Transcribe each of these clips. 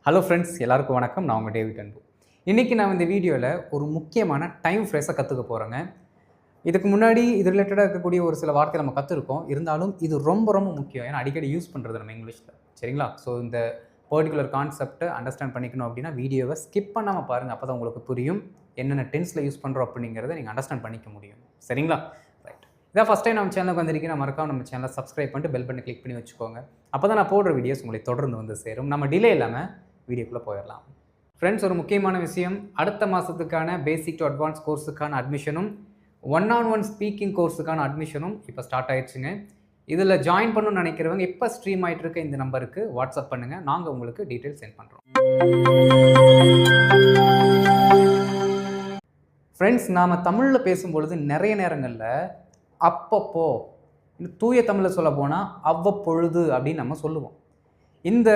Hello friends, எல்லாருக்கும் வணக்கம். நான் உங்கள் டேவிட் அன்பு. இன்றைக்கி நான் இந்த வீடியோவில் ஒரு முக்கியமான டைம் ஃப்ரேஸை கற்றுக்க போகிறேங்க. இதுக்கு முன்னாடி இது ரிலேட்டடாக இருக்கக்கூடிய ஒரு சில வார்த்தை நம்ம கற்றுருக்கோம். இருந்தாலும் இது ரொம்ப ரொம்ப முக்கியம். ஏன்னா அடிக்கடி யூஸ் பண்ணுறது நம்ம இங்கிலீஷில். சரிங்களா? ஸோ இந்த பர்டிகுலர் கான்செப்டை அண்டர்ஸ்டாண்ட் பண்ணிக்கணும் அப்படின்னா வீடியோவை ஸ்கிப் பண்ணாமல் பாருங்கள். அப்போ தான் உங்களுக்கு புரியும் என்னென்ன டென்ஸில் யூஸ் பண்ணுறோம் அப்படிங்கிறத நீங்கள் அண்டர்ஸ்டாண்ட் பண்ணிக்க முடியும். சரிங்களா? ரைட். இதான் ஃபஸ்ட் டைம் நம்ம சேனலுக்கு வந்திருக்கீங்க. மறக்காம நம்ம சேனலை சப்ஸ்கிரைப் பண்ணிட்டு பெல் பட்டனை கிளிக் பண்ணி வச்சுக்கோங்க. அப்போ தான் நான் போடுற வீடியோஸ் உங்களை தொடர்ந்து வந்து சேரும். நம்ம டிலே இல்லாமல் வீடியோக்குள்ளே போயிடலாம். ஃப்ரெண்ட்ஸ், ஒரு முக்கியமான விஷயம், அடுத்த மாதத்துக்கான பேசிக் டு அட்வான்ஸ் கோர்ஸுக்கான அட்மிஷனும் 1-on-1 ஸ்பீக்கிங் கோர்ஸுக்கான அட்மிஷனும் இப்போ ஸ்டார்ட் ஆயிடுச்சுங்க. இதில் ஜாயின் பண்ணணும்னு நினைக்கிறவங்க இப்போ ஸ்ட்ரீம் ஆகிட்டு இருக்க இந்த நம்பருக்கு வாட்ஸ்அப் பண்ணுங்கள். நாங்கள் உங்களுக்கு டீட்டெயில்ஸ் சென்ட் பண்ணுறோம். ஃப்ரெண்ட்ஸ், நாம் தமிழில் பேசும்பொழுது நிறைய நேரங்களில் அப்பப்போ, தூய தமிழில் சொல்ல போனால் அவ்வப்பொழுது அப்படின்னு நம்ம சொல்லுவோம். இந்த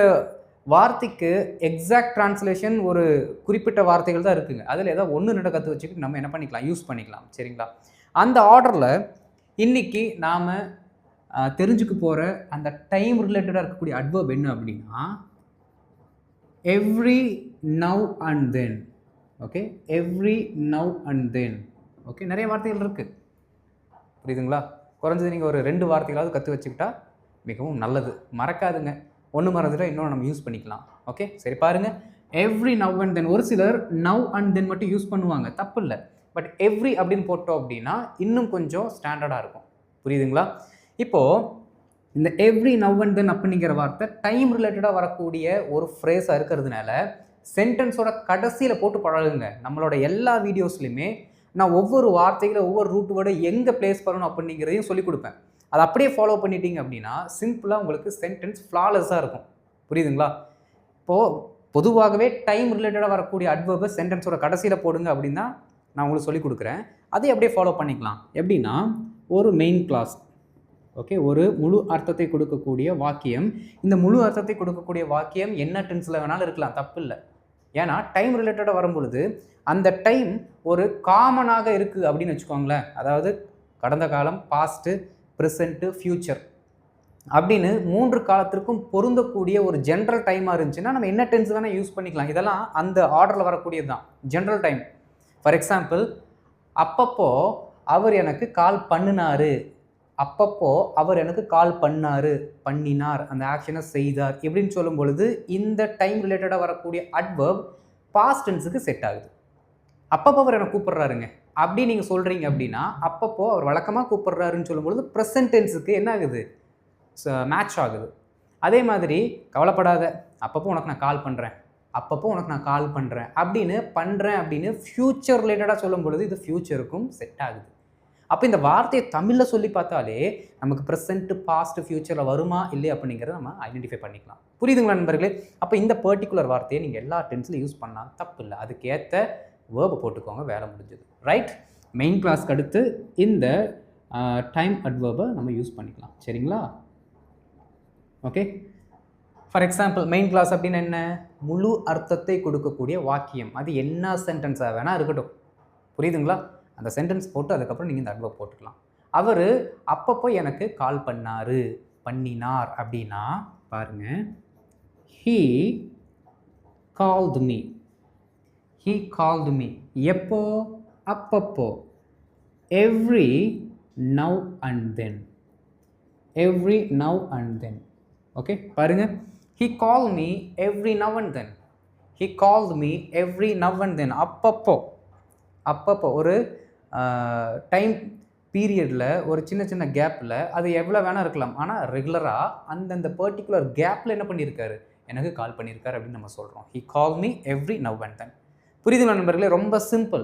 வார்த்தைக்கு எக்ஸாக்ட் டிரான்ஸ்லேஷன் ஒரு குறிப்பிட்ட வார்த்தைகள் தான் இருக்குங்க. அதில் ஏதாவது 1-2 கற்று வச்சுக்கிட்டு நம்ம என்ன பண்ணிக்கலாம், யூஸ் பண்ணிக்கலாம். சரிங்களா? அந்த ஆர்டரில் இன்றைக்கி நாம் தெரிஞ்சுக்க போகிற அந்த டைம் ரிலேட்டடாக இருக்கக்கூடிய அட்வர்ப் என்ன அப்படின்னா every now and then. Okay, every now and then. Okay, நிறைய வார்த்தைகள் இருக்குது. புரியுதுங்களா? குறைஞ்சது நீங்கள் ஒரு 2 வார்த்தைகளாவது கற்று வச்சுக்கிட்டா மிகவும் நல்லது. மறக்காதுங்க. ஒன்று மறந்துட்டா இன்னொன்று நம்ம யூஸ் பண்ணிக்கலாம். ஓகே, சரி பாருங்கள். எவ்ரி நவ் அண்ட் தென். ஒரு சிலர் நவ் அண்ட் தென் மட்டும் யூஸ் பண்ணுவாங்க, தப்பு இல்லை. பட் எவ்ரி அப்படின்னு போட்டோம் அப்படின்னா இன்னும் கொஞ்சம் ஸ்டாண்டர்டாக இருக்கும். புரியுதுங்களா? இப்போது இந்த எவ்ரி நவ் அண்ட் தென் அப்படிங்கிற வார்த்தை டைம் ரிலேட்டடாக வரக்கூடிய ஒரு ஃப்ரேஸாக இருக்கிறதுனால சென்டென்ஸோட கடைசியில் போட்டு பழகுங்க. நம்மளோட எல்லா வீடியோஸ்லையுமே நான் ஒவ்வொரு வார்த்தைகளை ஒவ்வொரு ரூட் வேர்டை எங்கே பிளேஸ் பண்ணணும் அப்படிங்கிறதையும் சொல்லிக் கொடுப்பேன். அதை அப்படியே ஃபாலோ பண்ணிட்டீங்க அப்படின்னா சிம்பிளாக உங்களுக்கு சென்டென்ஸ் ஃப்ளாலெஸ்ஸாக இருக்கும். புரியுதுங்களா? இப்போது பொதுவாகவே டைம் ரிலேட்டடாக வரக்கூடிய அட்வர்பை சென்டென்ஸோட கடைசியில் போடுங்க அப்படின்னா நான் உங்களுக்கு சொல்லிக் கொடுக்குறேன். அதை அப்படியே ஃபாலோ பண்ணிக்கலாம். எப்படின்னா, ஒரு மெயின் கிளாஸ், ஓகே, ஒரு முழு அர்த்தத்தை கொடுக்கக்கூடிய வாக்கியம். இந்த முழு அர்த்தத்தை கொடுக்கக்கூடிய வாக்கியம் என்ன டென்ஸில் வேணாலும் இருக்கலாம், தப்பு இல்லை. ஏன்னா டைம் ரிலேட்டடாக வரும்பொழுது அந்த டைம் ஒரு காமனாக இருக்குது அப்படின்னு வச்சுக்கோங்களேன். அதாவது கடந்த காலம், பாஸ்ட்டு, ப்ரெசண்ட்டு, ஃப்யூச்சர் அப்படின்னு 3 காலத்திற்கும் பொருந்தக்கூடிய ஒரு ஜென்ரல் டைமாக இருந்துச்சுன்னா நம்ம என்ன டென்ஸ் வேணால் யூஸ் பண்ணிக்கலாம். இதெல்லாம் அந்த ஆர்டரில் வரக்கூடியது தான், ஜென்ரல் டைம். ஃபார் எக்ஸாம்பிள், அப்பப்போ அவர் எனக்கு கால் பண்ணினார், அப்பப்போ அவர் எனக்கு கால் பண்ணார், பண்ணினார், அந்த ஆக்ஷனை செய்தார் எப்படின்னு சொல்லும் பொழுது இந்த டைம் ரிலேட்டடாக வரக்கூடிய அட்வர்ப் பாஸ்ட் டென்ஸுக்கு செட் ஆகுது. அப்பப்போ அவர் என்னை கூப்பிட்றாருங்க அப்படி நீங்கள் சொல்கிறீங்க அப்படின்னா அப்பப்போ அவர் வழக்கமாக கூப்பிட்றாருன்னு சொல்லும்பொழுது ப்ரெசன்ட் டென்ஸுக்கு என்ன ஆகுது, மேட்ச் ஆகுது. அதே மாதிரி கவலைப்படாத, அப்பப்போ உனக்கு நான் கால் பண்ணுறேன், அப்பப்போ உனக்கு நான் கால் பண்ணுறேன் அப்படின்னு ஃப்யூச்சர் ரிலேட்டடாக சொல்லும் பொழுது இது ஃப்யூச்சருக்கும் செட் ஆகுது. அப்போ இந்த வார்த்தையை தமிழில் சொல்லி பார்த்தாலே நமக்கு ப்ரெசென்ட்டு, பாஸ்ட்டு, ஃப்யூச்சரில் வருமா இல்லையா அப்படிங்கிறத நம்ம ஐடென்டிஃபை பண்ணிக்கலாம். புரியுதுங்களா நண்பர்களே? அப்போ இந்த பர்டிகுலர் வார்த்தையை நீங்கள் எல்லா டென்ஸ்லையும் யூஸ் பண்ணலாம், தப்பு இல்லை. அதுக்கேற்ற வேர்பை போட்டுக்கோங்க, வேலை முடிஞ்சது. ரைட்? மெயின் கிளாஸ்க்கு அடுத்து இந்த டைம் அட்வர்பை நம்ம யூஸ் பண்ணிக்கலாம். சரிங்களா? Okay, for example, main clause அப்படின்னு என்ன, முழு அர்த்தத்தை கொடுக்கக்கூடிய வாக்கியம். அது என்ன சென்டென்ஸாக வேணால் இருக்கட்டும். புரியுதுங்களா? அந்த சென்டென்ஸ் போட்டு அதுக்கப்புறம் நீங்கள் இந்த அட்வர்ப் போட்டுக்கலாம். அவர் அப்பப்போ எனக்கு கால் பண்ணார், பண்ணினார் அப்படின்னா பாருங்கள், he called me. He called me எப்போ, அப்பப்போ. Every now and then. Every now and then. Okay, பாருங்கள். He call me every now and then. He called me every now and then. அப்பப்போ, அப்பப்போ ஒரு டைம் பீரியடில் ஒரு சின்ன சின்ன கேப்பில் அது எவ்வளோ வேணால் இருக்கலாம். ஆனால் ரெகுலராக அந்தந்த பர்டிகுலர் கேப்பில் என்ன பண்ணியிருக்காரு, எனக்கு கால் பண்ணியிருக்காரு அப்படின்னு நம்ம சொல்கிறோம். He call me every now and தென். புரியுதுங்களா நண்பர்களே? ரொம்ப சிம்பிள்.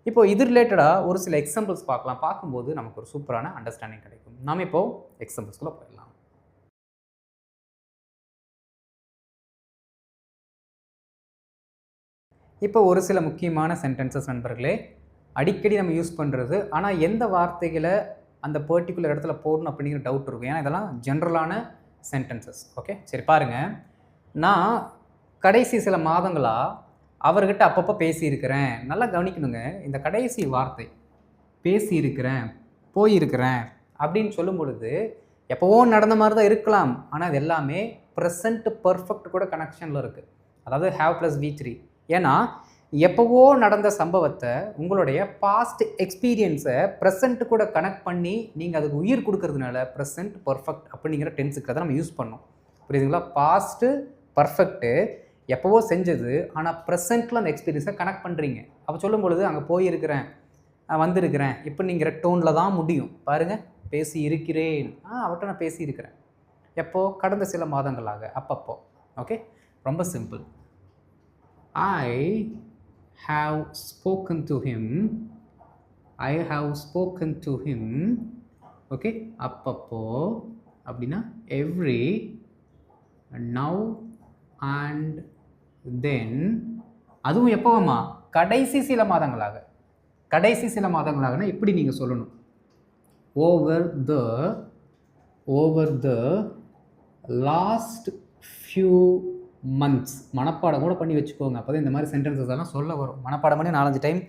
இப்போ இது ரிலேட்டடாக ஒரு சில எக்ஸாம்பிள்ஸ் பார்க்கலாம். பார்க்கும்போது நமக்கு ஒரு சூப்பரான அண்டர்ஸ்டாண்டிங் கிடைக்கும். நாம் இப்போது எக்ஸாம்பிள்ஸ்குள்ளே போயிடலாம். இப்போ ஒரு சில முக்கியமான சென்டென்சஸ் நண்பர்களே, அடிக்கடி நம்ம யூஸ் பண்ணுறது, ஆனால் எந்த வார்த்தைகளை அந்த பர்டிகுலர் இடத்துல போடணும் அப்படிங்கிற டவுட் இருக்கும். ஏன்னா இதெல்லாம் ஜென்ரலான சென்டென்சஸ். ஓகே, சரி பாருங்கள். நான் கடைசி சில மாதங்களாக அவர்கிட்ட அப்பப்போ பேசியிருக்கிறேன். நல்லா கவனிக்கணுங்க. இந்த கடைசி வார்த்தை பேசியிருக்கிறேன், போயிருக்கிறேன் அப்படின்னு சொல்லும் பொழுது எப்போவோ நடந்த மாதிரி தான் இருக்கலாம். ஆனால் அது எல்லாமே ப்ரெசண்ட் பர்ஃபெக்ட் கூட கனெக்ஷனில் இருக்குது. அதாவது ஹேவ் ப்ளஸ் V3. ஏன்னா எப்போவோ நடந்த சம்பவத்தை உங்களுடைய பாஸ்ட் எக்ஸ்பீரியன்ஸை ப்ரெசென்ட் கூட கனெக்ட் பண்ணி நீங்கள் அதுக்கு உயிர் கொடுக்கறதுனால ப்ரெசென்ட் பர்ஃபெக்ட் அப்படிங்கிற டென்ஸுக்கு அதை நம்ம யூஸ் பண்ணோம். புரியுதுங்களா? பாஸ்ட்டு பர்ஃபெக்ட்டு எப்போவோ செஞ்சது, ஆனால் ப்ரெசென்ட்டில் அந்த எக்ஸ்பீரியன்ஸை கனெக்ட் பண்ணுறீங்க. அப்போ சொல்லும் பொழுது அங்கே போயிருக்கிறேன், வந்திருக்கிறேன் இப்போ நீங்கிற டோனில் தான் முடியும். பாருங்கள், பேசி இருக்கிறேன், அவர்கிட்ட நான் பேசியிருக்கிறேன். எப்போ? கடந்த சில மாதங்களாக, அப்பப்போ. ஓகே, ரொம்ப simple. I have spoken to him. I have spoken to him. Okay, அப்பப்போ அப்படின்னா every, now and then. அதுவும் எப்போவாமா? கடைசி சில மாதங்களாக. கடைசி சில மாதங்களாகனா எப்படி நீங்கள் சொல்லணும்? over the last few months. மனப்பாடம் கூட பண்ணி வச்சுக்கோங்க. அப்போ தான் இந்த மாதிரி சென்டென்சஸ் எல்லாம் சொல்ல வரும். மனப்பாடம் பண்ணி 4-5 டைம்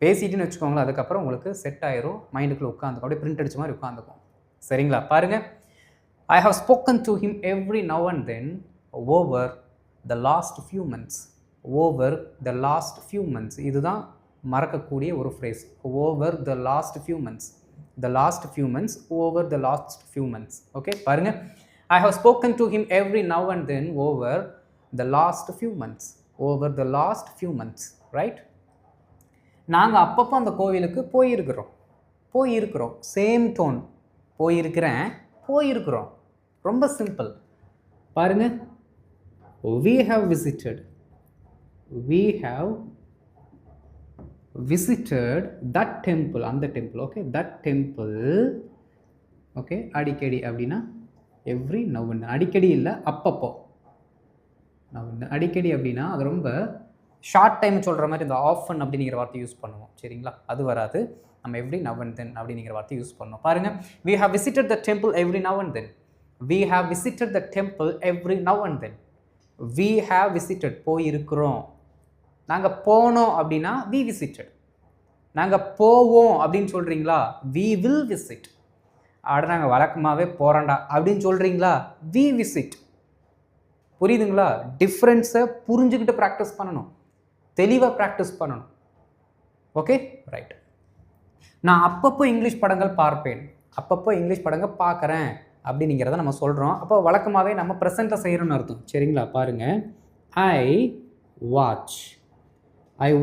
பேசிட்டுன்னு வச்சுக்கோங்களேன். அதுக்கப்புறம் உங்களுக்கு செட் ஆயிரும், மைண்டுக்குள்ளே உட்காந்துக்கும், அப்படியே பிரிண்ட் அடிச்ச மாதிரி உட்காந்துக்கும். சரிங்களா? பாருங்கள், I have spoken to him every now and then over the last few months. over the last few months. இதுதான் மறக்கக்கூடிய ஒரு phrase. over the last few months. the last few months, over the last few months. Okay, பாருங்கள், I have spoken to him every now and then over the last few months. over the last few months, right? நாங்கள் அப்பப்போ அந்த கோவிலுக்கு போயிருக்கிறோம். Same tone, போயிருக்கிறோம். ரொம்ப simple. பாருங்க, we have visited that temple. அந்த temple. Okay, that temple. Okay, அடிக்கடி அப்படின்னா எவ்ரி நவ் அண்ட் தென். அடிக்கடி இல்லை, அப்பப்போ. அடிக்கடி அப்படின்னா அது ரொம்ப ஷார்ட் டைம் சொல்கிற மாதிரி இந்த ஆஃபன் அப்படிங்கிற வார்த்தை யூஸ் பண்ணுவோம். சரிங்களா? அது வராது. நம்ம எவ்ரி நவ் அண்ட் தென் அப்படிங்கிற வார்த்தை யூஸ் பண்ணுவோம். பாருங்கள், we have visited the temple every now and then. we have visited the temple every now and then. we have visited, போயிருக்கிறோம். நாங்கள் போனோம் அப்படின்னா we visited. நாங்கள் போவோம் அப்படின்னு சொல்கிறீங்களா? we will visit. ஆட நாங்கள் வழக்கமாகவே போகிறோண்டா அப்படின்னு சொல்கிறீங்களா? we visit. புரியுதுங்களா? டிஃப்ரென்ஸை புரிஞ்சுக்கிட்டு ப்ராக்டிஸ் பண்ணணும், தெளிவாக ப்ராக்டிஸ் பண்ணணும். Okay, right. நான் அப்பப்போ இங்கிலீஷ் படங்கள் பார்ப்பேன், அப்பப்போ இங்கிலீஷ் படங்கள் பார்க்குறேன் அப்படிங்கிறத நம்ம சொல்கிறோம். அப்போ வழக்கமாகவே நம்ம ப்ரெசென்ட்டை செய்கிறோன்னு அர்த்தம். சரிங்களா? பாருங்கள், I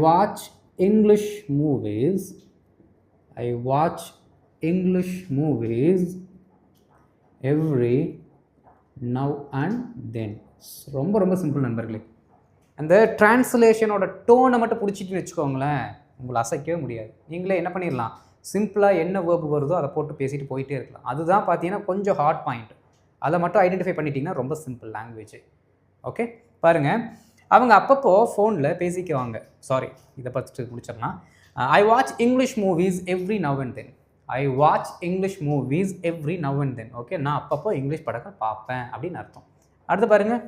watch English movies. I watch English movies every now and then. ரொம்ப ரொம்ப சிம்பிள் நண்பர்களே. அந்த டிரான்ஸ்லேஷனோட டோனை மட்டும் பிடிச்சிட்டு வச்சுக்கோங்களேன், உங்களை அசைக்கவே முடியாது. நீங்களே என்ன பண்ணிடலாம், சிம்பிளாக என்ன வேர்பு வருதோ அதை போட்டு பேசிட்டு போயிட்டே இருக்கலாம். அதுதான் பார்த்தீங்கன்னா கொஞ்சம் ஹார்ட் பாயிண்ட். அதை மட்டும் ஐடென்டிஃபை பண்ணிட்டீங்கன்னா ரொம்ப சிம்பிள் லாங்குவேஜ். ஓகே, பாருங்கள், அவங்க அப்பப்போ ஃபோனில் பேசிக்குவாங்க. சாரி, இதை பார்த்துட்டு முடிச்சிடலாம். I watch English movies every now and then. I watch English movies every now and then. Okay, நான் அப்பப்போ இங்கிலீஷ் படங்கள் பார்ப்பேன் அப்படின்னு அர்த்தம். அடுத்து பாருங்கள்,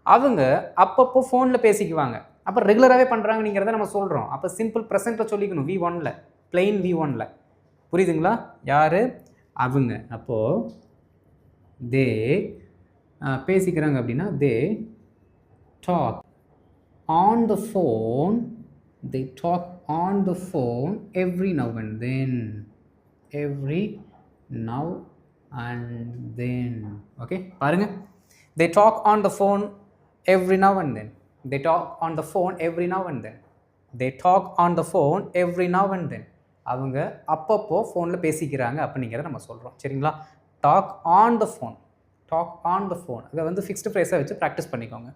அவங்க அப்பப்போ ஃபோனில் பேசிக்குவாங்க. அப்போ ரெகுலராகவே பண்ணுறாங்கங்கிறத நம்ம சொல்கிறோம். அப்போ சிம்பிள் ப்ரெசென்ட்டில் சொல்லிக்கணும், V1ல், பிளெயின் V1ல். புரியுதுங்களா? யார்? அவங்க. அப்போது தே பேசிக்கிறாங்க அப்படின்னா they talk on the phone. They talk on the phone every now and then. every now and then. Okay, பாருங்க, they talk on the phone every now and then. they talk on the phone every now and then. they talk on the phone every now and then. அவங்க அப்பப்போ ஃபோனில் பேசிக்கிறாங்க அப்படிங்கிறத நம்ம சொல்கிறோம். சரிங்களா? Talk on the phone, talk on the phone. அதை வந்து ஃபிக்ஸ்டு ப்ரைஸாக வச்சு ப்ராக்டிஸ் பண்ணிக்கோங்க.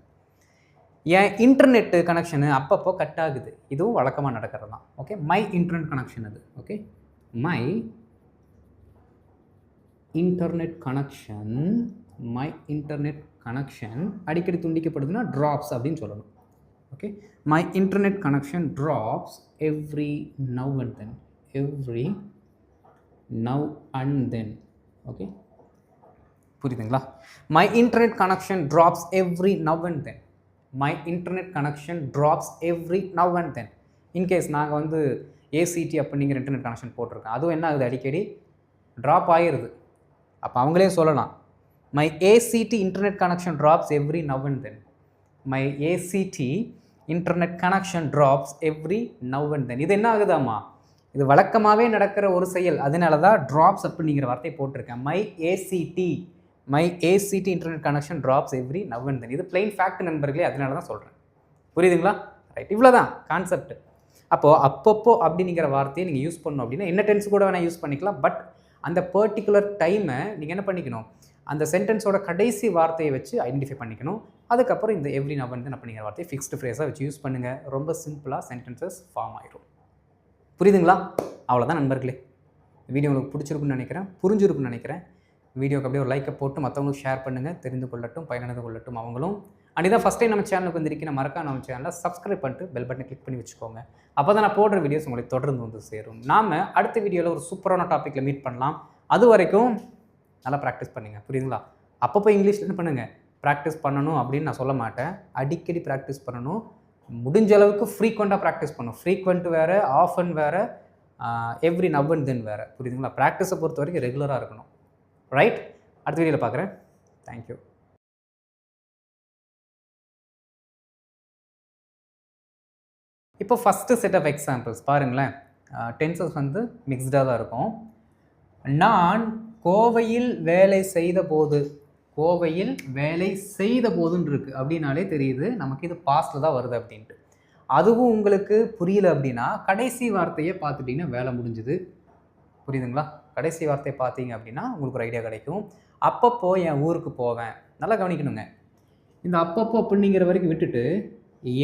என் இன்டர்நெட்டு கனெக்ஷனு அப்பப்போ கட் ஆகுது, இதுவும் வழக்கமாக நடக்கிறது தான். ஓகே, மை இன்டர்நெட் கனெக்ஷன் அது. ஓகே, மை இன்டர்நெட் கனெக்ஷன் அடிக்கடி துண்டிக்கப்படுதுன்னா ட்ராப்ஸ் அப்படின்னு சொல்லணும். Okay, my internet connection drops every now and then. Every now and then. Okay, புரியுதுங்களா? My internet connection drops every now and then. My internet connection drops every now and then. In case நாங்கள் வந்து ACT அப்படிங்கிற internet connection போட்டிருக்கேன், அதுவும் என்ன ஆகுது, அடிக்கடி drop ஆகிடுது. அப்போ அவங்களே சொல்லலாம், my ACT internet connection drops every now and then. My ACT internet connection drops every now and then. இது என்ன ஆகுதாம்மா, இது வழக்கமாகவே நடக்கிற ஒரு செயல், அதனால தான் ட்ராப்ஸ் அப்படிங்கிற வார்த்தை போட்டிருக்கேன். My ACT internet connection drops every now and then. இது பிளைன் ஃபேக்ட் நண்பர்களே, அதனால தான் சொல்கிறேன். புரியுதுங்களா? ரைட், இவ்வளோ தான் கான்செப்ட். அப்போது அப்பப்போ அப்படிங்கிற வார்த்தையை நீங்கள் யூஸ் பண்ணணும் அப்படின்னா என்ன டென்ஸ் கூட வேணால் யூஸ் பண்ணிக்கலாம். பட் அந்த பர்டிகுலர் டைமை நீங்கள் என்ன பண்ணிக்கணும், அந்த சென்டென்ஸோட கடைசி வார்த்தையை வச்சு ஐடென்டிஃபை பண்ணிக்கணும். அதுக்கப்புறம் இந்த எவ்ரி நவ் அண்ட் தென் அப்படிங்கிற வார்த்தையை ஃபிக்ஸ்டு ஃப்ரேஸாக வச்சு யூஸ் பண்ணுங்கள். ரொம்ப சிம்பிளாக சென்டென்சஸ் ஃபார்ம் ஆயிடும். புரியுதுங்களா? அவ்வளோதான் நண்பர்களே. வீடியோ உங்களுக்கு பிடிச்சிருக்குன்னு நினைக்கிறேன், புரிஞ்சிருக்குன்னு நினைக்கிறேன். வீடியோக்கு அப்படியே ஒரு லைக்கை போட்டு மற்றவங்களுக்கு ஷேர் பண்ணுங்கள், தெரிந்து கொள்ளட்டும், பயனடைந்து கொள்ளட்டும் அவங்களும். அண்ட் இதான் ஃபஸ்ட் டைம் நம்ம சேனலுக்கு வந்திருக்கீங்க, மறக்காம நம்ம சேனலை சப்ஸ்கிரைப் பண்ணிட்டு பெல் பட்டனை கிளிக் பண்ணி வச்சுக்கோங்க. அப்போ தான் நான் போடுற வீடியோஸ் உங்களுக்கு தொடர்ந்து வந்து சேரும். நாம் அடுத்த வீடியோவில் ஒரு சூப்பரான டாப்பிக்கில் மீட் பண்ணலாம். அது வரைக்கும் நல்லா ப்ராக்டிஸ் பண்ணுங்கள். புரியுதுங்களா? அப்பப்போ இங்கிலீஷில் என்ன பண்ணுங்கள், ப்ராக்டிஸ் பண்ணணும் அப்படின்னு நான் சொல்ல மாட்டேன். அடிக்கடி ப்ராக்டிஸ் பண்ணணும். முடிஞ்ச அளவுக்கு ஃப்ரீக்வெண்ட்டாக ப்ராக்டிஸ் பண்ணணும். ஃப்ரீக்வெண்ட் வேறு, ஆஃபன் வேறு, எவ்ரி நவ் அண்ட் தென் வேறு. புரியுதுங்களா? ப்ராக்டிஸை பொறுத்த வரைக்கும் ரெகுலராக இருக்கணும். ரைட், அடுத்த வீடியோவில் பார்க்குறேன். தேங்க்யூ. இப்போ ஃபஸ்ட்டு செட் ஆஃப் எக்ஸாம்பிள்ஸ் பாருங்களேன். டென்சஸ் வந்து மிக்ஸ்டாக தான் இருக்கும். நான் கோவையில் வேலை செய்த போது, கோவையில் வேலை செய்த போதுன்னு இருக்குது அப்படின்னாலே தெரியுது நமக்கு இது பாஸ்ட்டில் தான் வருது அப்படின்ட்டு. அதுவும் உங்களுக்கு புரியல அப்படின்னா கடைசி வார்த்தையை பார்த்துட்டிங்கன்னா வேலை முடிஞ்சுது. புரியுதுங்களா? கடைசி வார்த்தையை பார்த்தீங்க அப்படின்னா உங்களுக்கு ஒரு ஐடியா கிடைக்கும். அப்பப்போ என் ஊருக்கு போவேன். நல்லா கவனிக்கணுங்க. இந்த அப்பப்போ அப்படிங்கிற வரைக்கும் விட்டுட்டு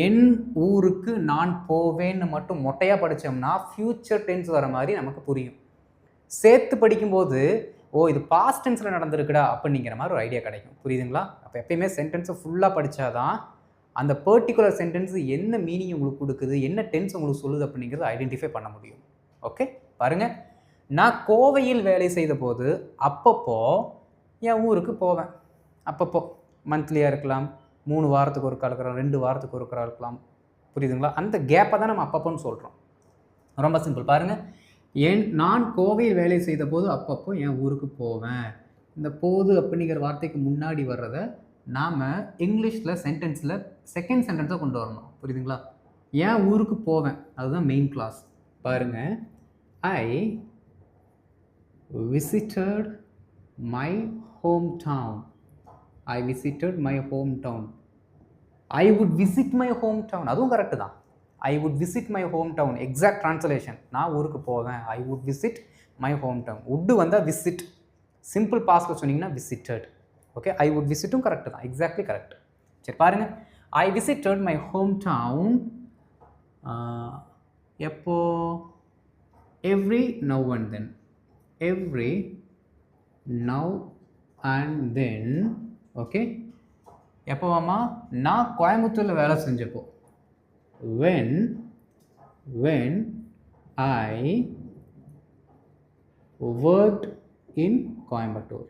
என் ஊருக்கு நான் போவேன்னு மட்டும் மொட்டையாக படித்தோம்னா ஃப்யூச்சர் டென்ஸ் வர மாதிரி நமக்கு புரியும். சேர்த்து படிக்கும்போது ஓ இது பாஸ்ட் டென்ஸில் நடந்திருக்குடா அப்படிங்கிற மாதிரி ஒரு ஐடியா கிடைக்கும். புரியுதுங்களா? அப்போ எப்பயுமே சென்டென்ஸை ஃபுல்லாக படித்தாதான் அந்த பர்டிகுலர் சென்டென்ஸ் என்ன மீனிங் உங்களுக்கு கொடுக்குது, என்ன டென்ஸ் உங்களுக்கு சொல்லுது அப்படிங்கிறத ஐடென்டிஃபை பண்ண முடியும். ஓகே, பாருங்கள். நான் கோவையில் வேலை செய்த போது அப்பப்போ என் ஊருக்கு போவேன். அப்பப்போ மந்த்லியாக இருக்கலாம், 3 வாரத்துக்கு ஒருக்கா இருக்கலாம், 2 வாரத்துக்கு ஒருக்கா இருக்கலாம். புரியுதுங்களா? அந்த கேப்பை தான் நம்ம அப்பப்போன்னு சொல்கிறோம். ரொம்ப சிம்பிள். பாருங்கள், நான் கோவையில் வேலை செய்த போது அப்பப்போ என் ஊருக்கு போவேன். இந்த போது அப்படிங்கிற வார்த்தைக்கு முன்னாடி வர்றதை நாம் இங்கிலீஷில் சென்டென்ஸில் செகண்ட் சென்டென்ஸாக கொண்டு வரணும். புரியுதுங்களா? என் ஊருக்கு போவேன், அதுதான் மெயின் கிளாஸ். பாருங்கள், ஐ visited my hometown. I visited my hometown. I would visit my hometown. அதுவும் கரெக்டு தான். I would visit my hometown. Exact translation. நான் ஊருக்கு போவேன். I would visit my hometown. would வந்தால் visit. சிம்பிள் பாஸ்டில் சொன்னீங்கன்னா visited. ஓகே, I would visitடும் correct தான். Exactly correct. சரி பாருங்கள், I visited my hometown எப்போ, every now and then. Every now and then. Okay, எப்போவாமா, நான் கோயம்புத்தூரில் வேலை செஞ்சப்போ. when I worked in Coimbatore.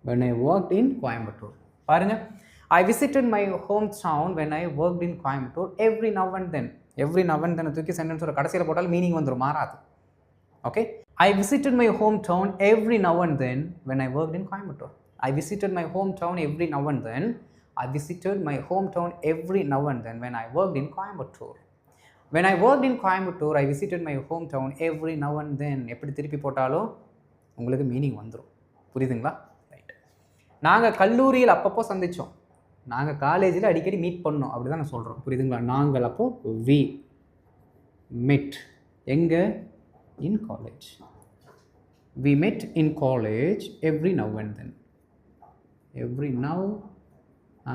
when I worked in Coimbatore. பாருங்க, I visited my hometown when I worked in Coimbatore. every now and then. every now and then தூக்கி சென்டென்ஸோட கடைசியில் போட்டால் meaning வந்துடும், மாறாது. Okay, I visited my hometown every now and then when I worked in Coimbatore. I visited my hometown every now and then. I visited my hometown every now and then when I worked in Coimbatore. When I worked in Coimbatore, I visited my hometown every now and then. எப்படி திருப்பி போட்டாலும் உங்களுக்கு meaning வந்துடும். புரியுதுங்களா? Right. நாங்கள் கல்லூரியில் அப்பப்போ சந்தித்தோம், நாங்கள் காலேஜில் அடிக்கடி மீட் பண்ணோம், அப்படி தான் நான் சொல்கிறோம். புரியுதுங்களா? நாங்கள் அப்போது we met. எங்கே? in college. We met in college every now and then. Every now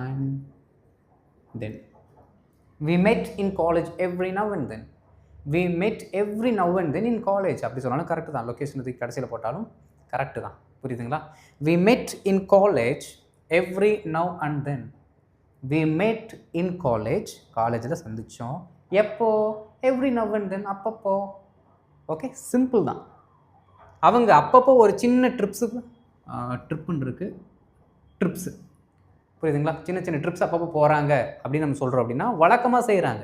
and then. We met in college every now and then. We met every now and then in college. அப்படி சொன்னாலும் correct தான். லொக்கேஷனுக்கு கடைசியில் போட்டாலும் correct தான். புரியுதுங்களா? We met in college every now and then. We met in college. காலேஜில் சந்தித்தோம். எப்போ? every now and then. அப்பப்போ. ஓகே, சிம்பிள் தான். அவங்க அப்பப்போ ஒரு சின்ன ட்ரிப்புன்னு இருக்குது, ட்ரிப்ஸு. புரியுதுங்களா? சின்ன சின்ன ட்ரிப்ஸ் அப்பப்போ போகிறாங்க அப்படின்னு நம்ம சொல்கிறோம் அப்படின்னா வழக்கமாக செய்கிறாங்க.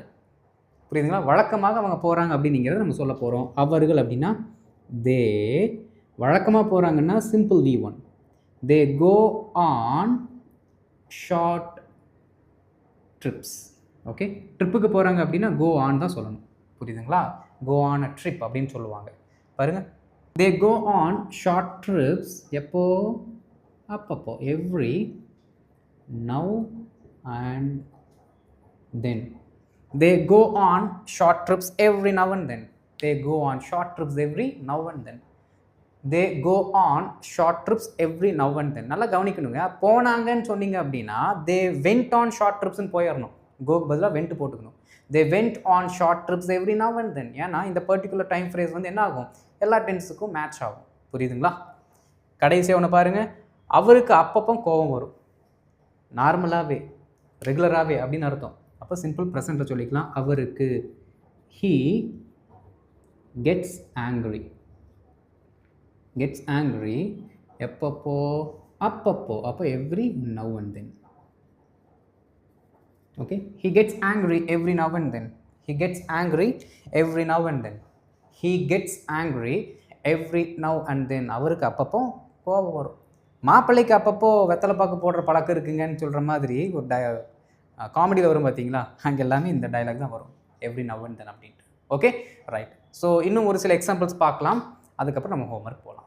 புரியுதுங்களா? வழக்கமாக அவங்க போகிறாங்க அப்படிங்கிறத நம்ம சொல்ல போகிறோம். அவர்கள் அப்படின்னா தே. வழக்கமாக போகிறாங்கன்னா simple V1. They go on short trips. Okay, ட்ரிப்புக்கு போகிறாங்க அப்படின்னா கோ ஆன் தான் சொல்லணும். புரியுதுங்களா? கோ ஆன் அ ட்ரிப் அப்படின்னு சொல்லுவாங்க. பாருங்கள், தே கோ ஆன் ஷார்ட் ட்ரிப்ஸ் எப்போ? அப்பப்போ, every now and then. They go on short trips every now and then. They go on short trips every now and then. They go on short trips every now and then. நல்லா கவனிக்கணுங்க. போனாங்கன்னு சொன்னீங்க அப்படின்னா they went on short trips ன்னு போயிடணும். கோக்கு பதிலாக went போட்டுக்கணும். They went on short trips every now and then. ஏன்னா இந்த பர்டிகுலர் டைம் ஃப்ரேஸ் வந்து என்ன ஆகும்? எல்லா டென்ஸுக்கும் மேட்ச் ஆகும். புரியுதுங்களா? கடைசியாக ஒன்று பாருங்க, அவருக்கு அப்பப்போ கோபம் வரும். நார்மலாகவே, ரெகுலராகவே அப்படின்னு அர்த்தம். அப்போ சிம்பிள் ப்ரெசண்ட்டில் சொல்லிக்கலாம், அவருக்கு. He gets angry. Gets angry எப்பப்போ? அப்பப்போ. அப்போ every now and then. Okay, he gets angry every now and then. He gets angry every now and then. He gets angry every now and தென். அவருக்கு அப்பப்போ கோபம் வரும். மாப்பிள்ளைக்கு அப்பப்போ வெத்தலை பாக்கு போடுற பழக்கம் இருக்குங்கன்னு சொல்கிற மாதிரி ஒரு காமெடியில் வரும் பார்த்தீங்களா? அங்கே எல்லாமே இந்த டைலாக் தான் வரும், எவ்ரி நவ் அண்ட் தென் அப்படின்ட்டு. Okay, right. ஸோ இன்னும் ஒரு சில எக்ஸாம்பிள்ஸ் பார்க்கலாம், அதுக்கப்புறம் நம்ம ஹோம்ஒர்க் போகலாம்.